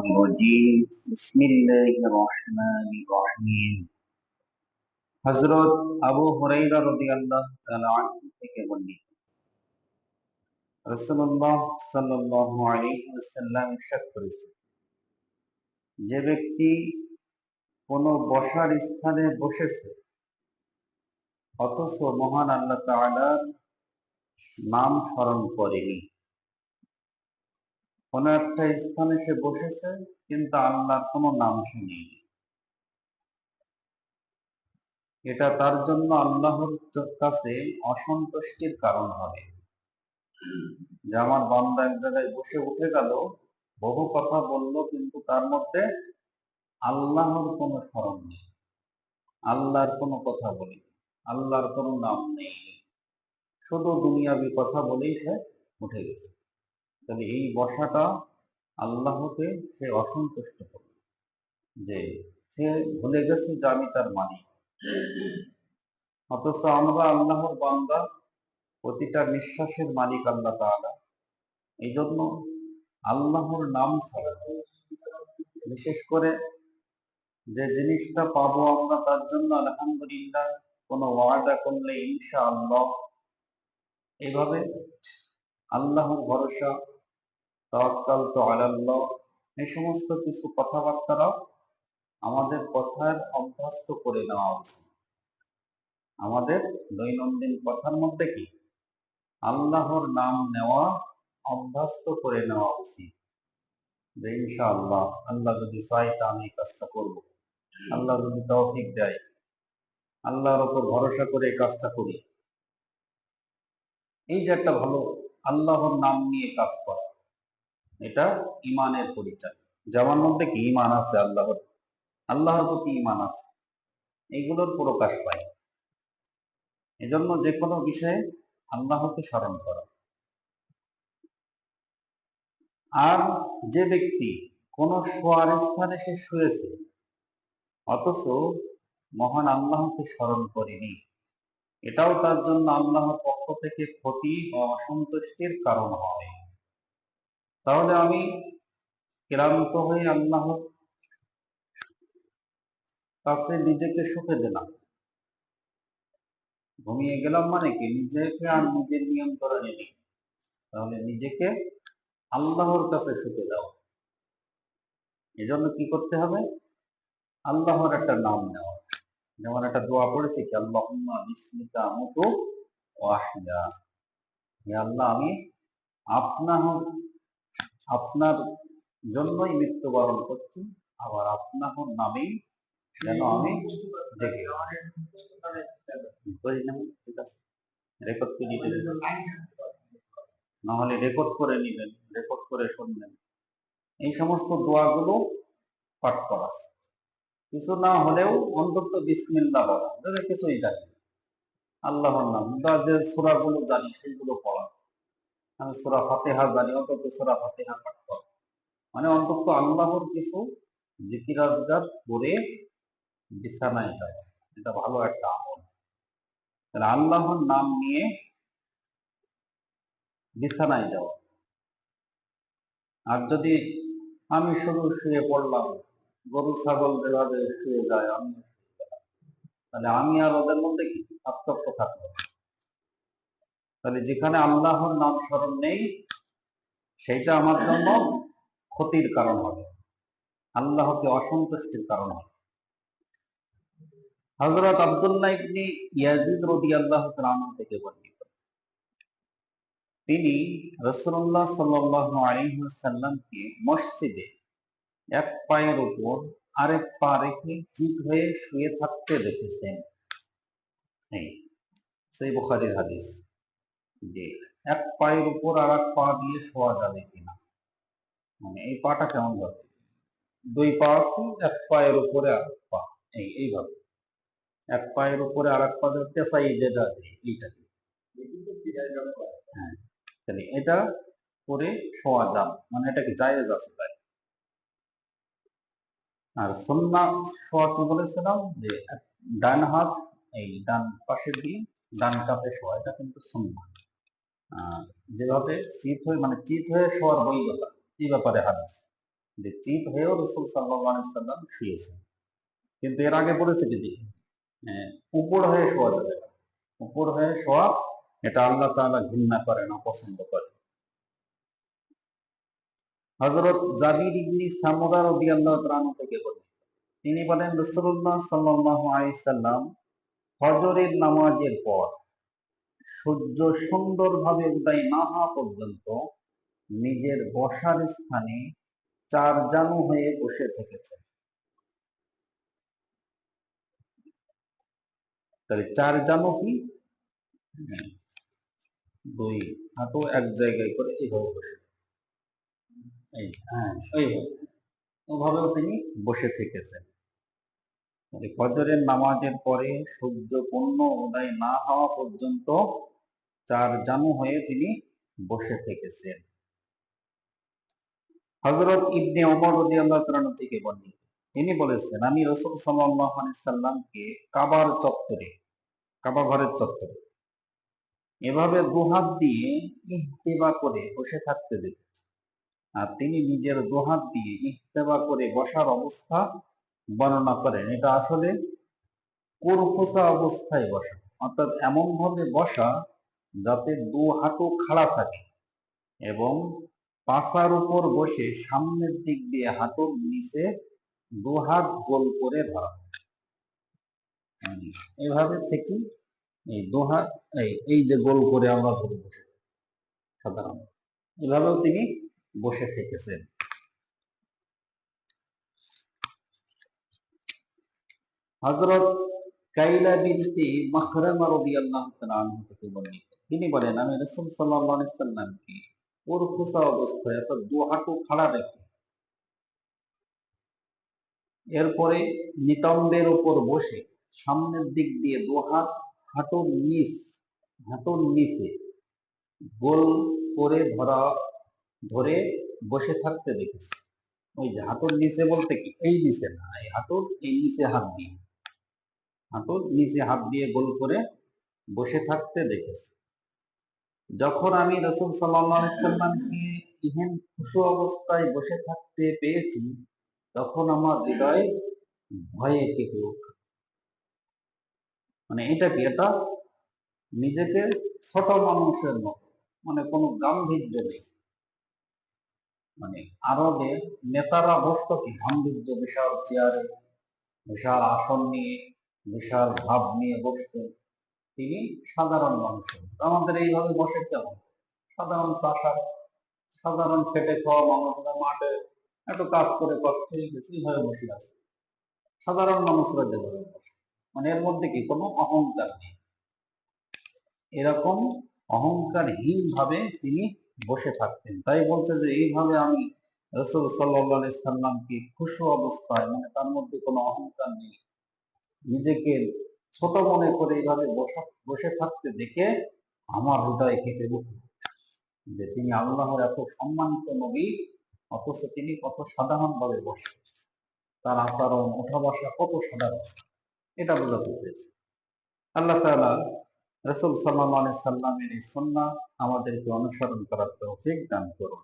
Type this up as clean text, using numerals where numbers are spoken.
الرجيم بسم الله الرحمن الرحيم হযরত আবু হুরায়রা রাদিয়াল্লাহু তাআলা আনহু থেকে বর্ণিত রাসূলুল্লাহ সাল্লাল্লাহু আলাইহি ওয়াসাল্লাম ইরশাদ করেছেন, যে ব্যক্তি কোনো বসার স্থানে বসেছে অথচ মহান আল্লাহ তাআলার নাম স্মরণ করেনি, কোনো একটা স্থানে সে বসেছে কিন্তু আল্লাহর কোনো নাম শুনেনি, এটা তার জন্য আল্লাহর কাছে অসন্তুষ্টির কারণ হবে। যে আমার বান্দা এক জায়গায় বসে উঠে গেল, বহু কথা বলল, কিন্তু তার মধ্যে আল্লাহর কোনো স্মরণ নেই, আল্লাহর কোনো কথা বলি, আল্লাহর কোনো নাম নেই, শুধু দুনিয়াবি কথা বলেই সে উঠে গেছে। তাহলে এই বসাটা আল্লাহকে সে অসন্তুষ্ট করল, যে সে ভুলে গেছে যে আমি তার মালিক। অথচ আমরা আল্লাহর বান্দা, প্রতিটা নিঃশ্বাসের মালিক আল্লাহ তাআলা। এই জন্য আল্লাহর নাম ছাড়া, বিশেষ করে যে জিনিসটা পাবো আমরা তার জন্য আলহামদুলিল্লাহ, কোনো ওয়াদা করলে ইনশাআল্লাহ, এইভাবে আল্লাহর ভরসা, তাওয়াক্কালতু আলাল্লাহ, এই সমস্ত কিছু কথাবার্তারা আমাদের কথার অভ্যস্ত করে নেওয়া উচিত। আমাদের দৈনন্দিন কথার মধ্যে কি আল্লাহর নাম নেওয়া অভ্যস্ত করে নেওয়া উচিত। যে ইনশাআল্লাহ আল্লাহ যদি চায় তা আমি কাজটা করব, আল্লাহ যদি তৌফিক দেয়, আল্লাহর উপর ভরসা করে এই কাজটা করি। এই যে একটা ভালো আল্লাহর নাম নিয়ে কাজ করা, এটা ইমানের পরিচয়। যার মধ্যে কি ইমান আছে, আল্লাহর প্রতি ইমান আছে, এইগুলোর প্রকাশ পায়। এজন্য যে কোনো বিষয়ে আল্লাহকে স্মরণ করা। আর যে ব্যক্তি কোন শোয়ার স্থানে সে শুয়েছে অথচ মহান আল্লাহকে স্মরণ করেনি, এটাও তার জন্য আল্লাহর পক্ষ থেকে ক্ষতি ও অসন্তুষ্টির কারণ হয়। তাহলে আমি ক্লান্ত হয়ে আল্লাহর কাছে নিজেকে সঁপে দিলাম, ঘুমিয়ে গেলাম, মানে কি নিজেকে আর নিজের নিয়ন্ত্রণে নেই। তাহলে নিজেকে আল্লাহর কাছে সঁপে দাও। এজন্য কি করতে হবে? আল্লাহর একটা নাম নেওয়া। যেমন একটা দোয়া পড়েছি কি, আল্লাহুম্মা বিসমিকা আমুতু ওয়া আহইয়া, হে আল্লাহ আমি আপনার জন্যই মৃত্যুবরণ করছি, আবার আপনার নামেই যেন আমি দেখি করি না। ঠিক আছে, রেকর্ড করে নিতে, নাহলে রেকর্ড করে নিবেন, রেকর্ড করে শুনবেন। এই সমস্ত দোয়াগুলো পাঠ করা, কিছু না হলেও অন্তত বিসমিল্লাহ বলা, যদি কিছুই জানি আল্লাহর নাম, যে সূরাগুলো জানি সেগুলো পড়া। আমি সূরা ফাতিহা জানি, অন্তত সূরা ফাতিহা পাঠ করা, মানে অন্তত আল্লাহর কিছু জিকির আজকার করে বিছানায় যায়। এটা ভালো একটা আমল। তাহলে আল্লাহর নাম নিয়ে বিছানায় যাওয়া। আর যদি আমি শুধু শুয়ে পড়লাম, গরু ছাগল যেভাবে শুয়ে যায়, আমি, তাহলে আমি আর ওদের মধ্যে কি পার্থক্য থাকলো? তাহলে যেখানে আল্লাহর নাম স্মরণ নেই, সেইটা আমার জন্য ক্ষতির কারণ হবে, আল্লাহকে অসন্তুষ্টির কারণ হবে। হযরত আব্দুল্লাহ ইবনে ইয়াজিদ রাদিয়াল্লাহু তাআলা আনহু থেকে বর্ণিত, তিনি রাসূলুল্লাহ সাল্লাল্লাহু আলাইহি ওয়াসাল্লামকে মসজিদে এক পায়ের উপর আরেক পা রেখে চিত হয়ে শুয়ে থাকতে দেখেছেন। এই সহিহ বুখারীর হাদিস, যে এক পায়ের উপর আর এক পা দিয়ে শোয়া যাবে কিনা, মানে এই পাটা কেমন ভাবে, দুই পা আছে, এক পায়ের উপরে আর এক পা, এইভাবে এক পায়ের উপরে আর এক পা পেঁচাই, যেটা এইটা, হ্যাঁ, তাহলে এটা করে শোয়া যাবে, মানে এটা কি জায়েজ আছে তাই। আর সুন্নাহ শোয়া কি বলেছিলাম, যে ডান হাত এই ডান পাশে দিয়ে ডান কাপে শোয়া, এটা কিন্তু সুন্নাহ। যেভাবে চিত হয়ে, মানে চিত হয়ে শোয়ার বৈধতা, এই ব্যাপারে হাদিস। যে চিত হয়েও রাসূল সাল্লাল্লাহু আলাইহি সাল্লাম শুয়েছেন। কিন্তু এর আগে বলেছে কি যে উপর হয়ে শোয়া যাবে না। উপর হয়ে শোয়া এটা আল্লাহ তাআলা ঘৃণা করেন, অপছন্দ করেন। হযরত জাবির ইবনে সামুরা রাদিয়াল্লাহু তাআলা আনহু থেকে বলেন, তিনি বলেন রাসূলুল্লাহ সাল্লাল্লাহু আলাইহি সাল্লাম ফজরের নামাজের পর সূর্য সুন্দরভাবে উদয় না হওয়া পর্যন্ত নিজের বসার স্থানে চার জানু হয়ে বসে থেকেছেন। তাহলে চার জানু কি? দুই হাঁটু এক জায়গায় করে এইভাবে বসে, এই হ্যাঁ এইভাবে, ওভাবেও তিনি বসে থেকেছেন। মানে ফজরের নামাজের পরে সূর্য পূর্ণ উদয় না হওয়া পর্যন্ত চার জানু হয়ে তিনি বসে থেকেছেন। হযরত ইবনে ওমর রাদিয়াল্লাহু তাআলা থেকে বর্ণিত, তিনি বলেছেন, আমি রাসূল সাল্লাল্লাহু আলাইহি সাল্লামকে কাবার চত্বরে, কাবা ঘরের চত্বরে এভাবে দুহাত দিয়ে ইহতিবা করে বসে থাকতে দেখেছি। আর তিনি নিজের দুহাত দিয়ে ইহতিবা করে বসার অবস্থা বর্ণনা করেন। এটা আসলে কুরফুসা অবস্থায় বসা, অর্থাৎ এমন ভাবে বসা যাতে দু হাঁটু খাড়া থাকে এবং পাছার উপর বসে সামনের দিক দিয়ে হাঁটুর নিচে দু হাত গোল করে ধরা। এভাবে থেকে এই দু হাত এই যে গোল করে আমরা ধরে বসে থাকি সাধারণত, এভাবেও তিনি বসে থেকেছেন। হযরত কাইলা বিনতে মাখরামা রাদিয়াল্লাহু তাআলা আনহা থেকে বর্ণিত, তিনি বলেন, আমি রাসূল সাল্লাল্লাহু আলাইহি সাল্লামকে উরফুসা অবস্থায় অর্থাৎ দু হাঁটু খাড়া রেখে এরপরে নিতম্বের উপর বসে সামনের দিক দিয়ে দু হাত হাঁটুর নিচে গোল করে ধরে বসে থাকতে দেখেছি। ওই যে হাঁটুর নিচে বলতে কি এই নিচে না, এই হাঁটুর এই নিচে হাত দিয়ে, হাঁটুর নিচে হাত দিয়ে গোল করে বসে থাকতে দেখেছি। যখন আমি রাসূল সাল্লাল্লাহু আলাইহি সাল্লামকে ইহেন খুশু অবস্থায় বসে থাকতে পেয়েছি, তখন আমার হৃদয় ভয়ে কেঁপে ওঠে। মানে এটা কি, এটা নিজেকে ছোট মানুষের মতো, মানে কোনো গাম্ভীর্য নেই। মানে আরবে নেতারা বসত কি গাম্ভীর্য, বিশাল চেয়ারে, বিশাল আসন নিয়ে, বিশাল ভাব নিয়ে বসতেন। তিনি সাধারণ মানুষের, আমাদের এইভাবে বসে কেমন সাধারণ চাষা, সাধারণ খেটে খাওয়া মানুষরা মাঠে একটু কাজ করে করছে, এইভাবে বসে আছে সাধারণ মানুষরা যেভাবে বসে। মানে এর মধ্যে কি কোনো অহংকার নেই, এরকম অহংকারহীন ভাবে তিনি বসে থাকতেন। তাই বলছে যে এইভাবে আমি রাসূল সাল্লাল্লাহু আলাইহি সাল্লামকে খুশু অবস্থায়, মানে তার মধ্যে কোনো অহংকার নেই, নিজেকে ছোট মনে করে এইভাবে বসে থাকতে দেখে আমার হৃদয় কেঁপে উঠল যে তিনি আল্লাহর এত সম্মানিত নবী, অথচ তিনি কত সাধারণ ভাবে বসে, তার আচরণ ওঠা বসা কত সাধারণ, এটা বোঝাতে চেয়েছে। আল্লাহ তাআলা রাসূল সাল্লাল্লাহু আলাইহি সাল্লামের এই সুন্নাহ আমাদেরকে অনুসরণ করার তৌফিক দান করুন।